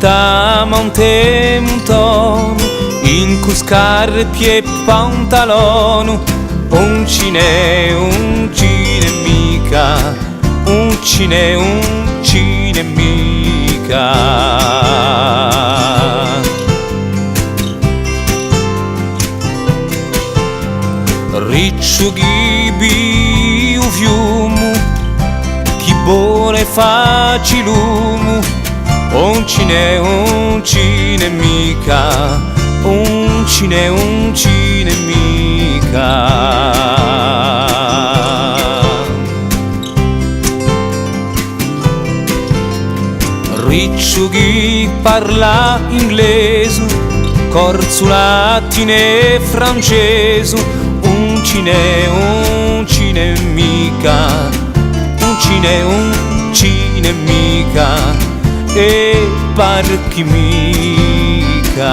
città monte montano, in cui scarpe e pantaloni, un cine mica, un cine mica. Ricciughi biu fiumu, chi vuole facci lumu, un cine mica, un cine mica. Ricciughi parla inglese, corzulatine francese, un cine mica, un cine mica, e parchi mica.